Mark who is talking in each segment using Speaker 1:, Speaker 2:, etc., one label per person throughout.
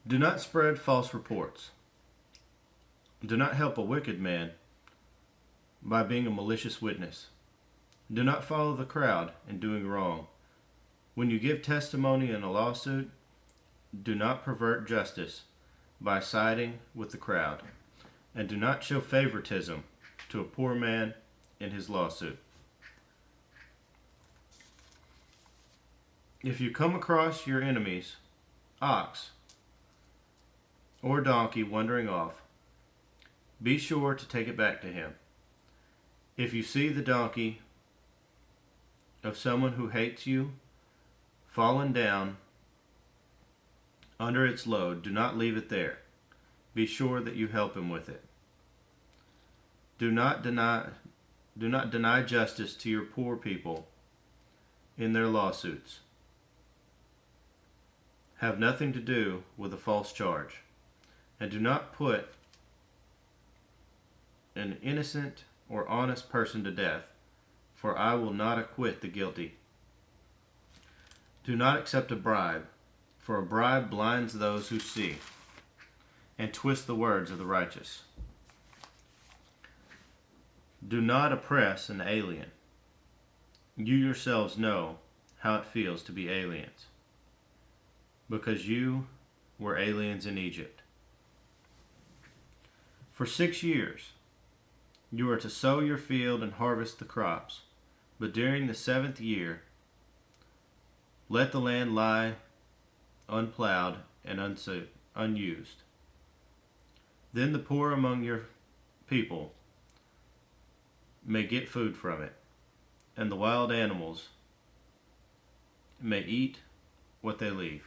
Speaker 1: Do not spread false reports. Do not help a wicked man by being a malicious witness. Do not follow the crowd in doing wrong. When you give testimony in a lawsuit, do not pervert justice by siding with the crowd, and do not show favoritism to a poor man in his lawsuit. If you come across your enemy's ox or donkey wandering off, be sure to take it back to him. If you see the donkey of someone who hates you fallen down under its load, do not leave it there. Be sure that you help him with it. Do not deny justice to your poor people in their lawsuits. Have nothing to do with a false charge, and do not put an innocent or honest person to death, for I will not acquit the guilty. Do not accept a bribe, for a bribe blinds those who see, and twists the words of the righteous. Do not oppress an alien. You yourselves know how it feels to be aliens, because you were aliens in Egypt. For 6 years you are to sow your field and harvest the crops, but during the 7th year let the land lie unplowed and unused. Then the poor among your people may get food from it, and the wild animals may eat what they leave.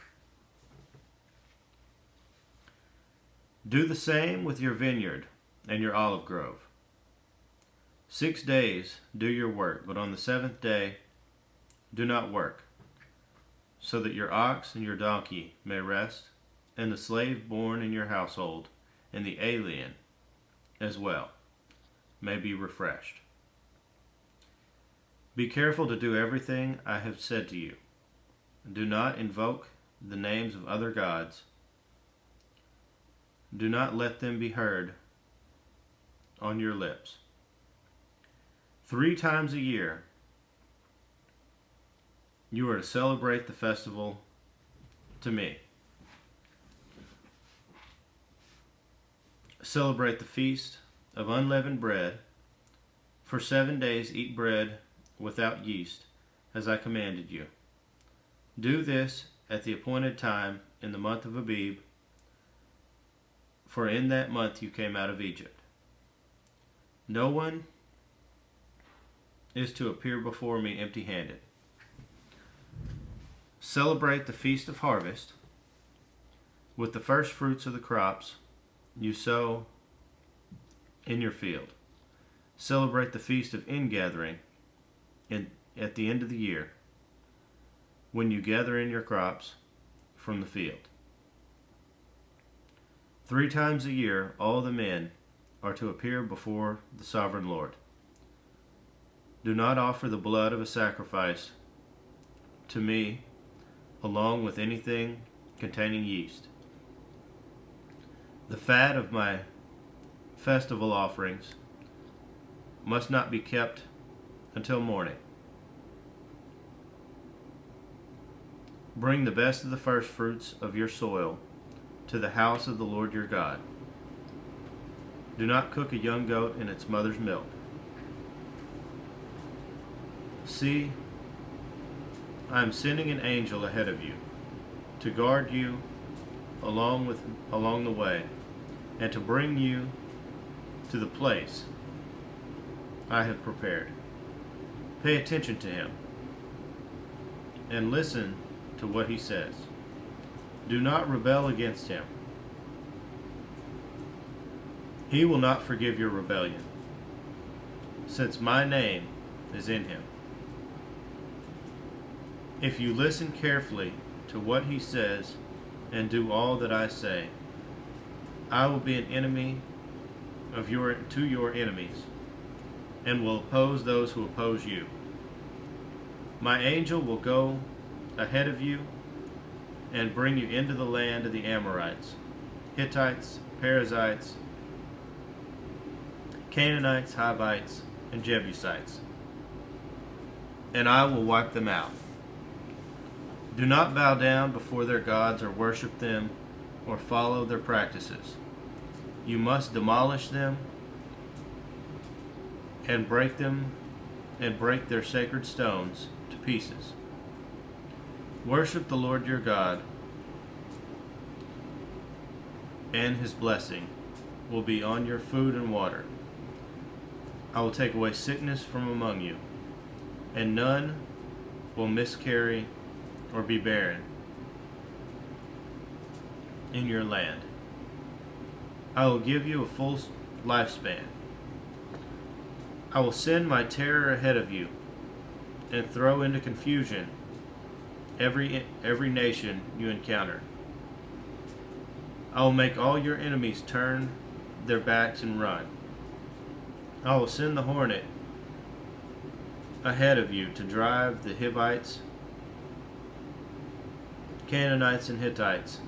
Speaker 1: Do the same with your vineyard and your olive grove. 6 days do your work, but on the 7th day do not work, so that your ox and your donkey may rest, and the slave born in your household, and the alien as well, may be refreshed. Be careful to do everything I have said to you. Do not invoke the names of other gods. Do not let them be heard on your lips. 3 times a year you are to celebrate the festival to me. Celebrate the feast of unleavened bread. For 7 days eat bread without yeast, as I commanded you. Do this at the appointed time in the month of Abib, for in that month you came out of Egypt. No one is to appear before me empty-handed. Celebrate the Feast of Harvest with the first fruits of the crops you sow in your field. Celebrate the Feast of Ingathering at the end of the year, when you gather in your crops from the field. 3 times a year all the men are to appear before the sovereign Lord. Do not offer the blood of a sacrifice to me along with anything containing yeast. The fat of my festival offerings must not be kept until morning. Bring the best of the first fruits of your soil to the house of the Lord your God. Do not cook a young goat in its mother's milk. See, I am sending an angel ahead of you to guard you along the way, and to bring you to the place I have prepared. Pay attention to him and listen to what he says. Do not rebel against him. He will not forgive your rebellion, since my name is in him. If you listen carefully to what he says and do all that I say, I will be an enemy to your enemies, and will oppose those who oppose you. My angel will go ahead of you and bring you into the land of the Amorites, Hittites, Perizzites, Canaanites, Hivites, and Jebusites, and I will wipe them out. Do not bow down before their gods or worship them or follow their practices. You must demolish them and break their sacred stones to pieces. Worship the Lord your God, and his blessing will be on your food and water. I will take away sickness from among you, and none will miscarry or be barren in your land. I will give you a full lifespan. I will send my terror ahead of you and throw into confusion every nation you encounter. I will make all your enemies turn their backs and run. I will send the hornet ahead of you to drive the Hivites, Canaanites, and Hittites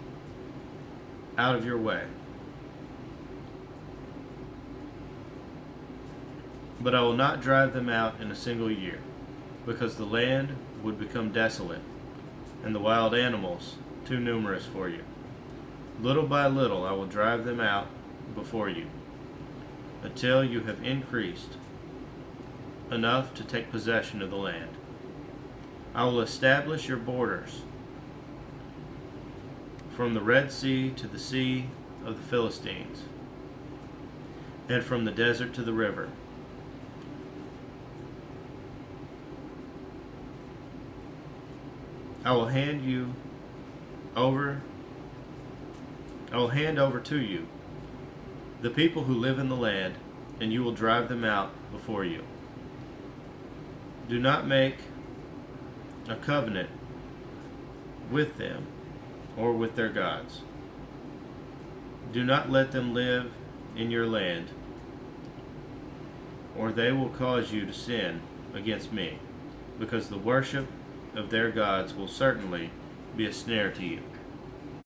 Speaker 1: out of your way. But I will not drive them out in a single year, because the land would become desolate, and the wild animals too numerous for you. Little by little I will drive them out before you, until you have increased enough to take possession of the land. I will establish your borders from the Red Sea to the Sea of the Philistines, and from the desert to the river. I will hand over to you the people who live in the land, and you will drive them out before you. Do not make a covenant with them or with their gods. Do not let them live in your land, or they will cause you to sin against me, because the worship of their gods will certainly be a snare to you.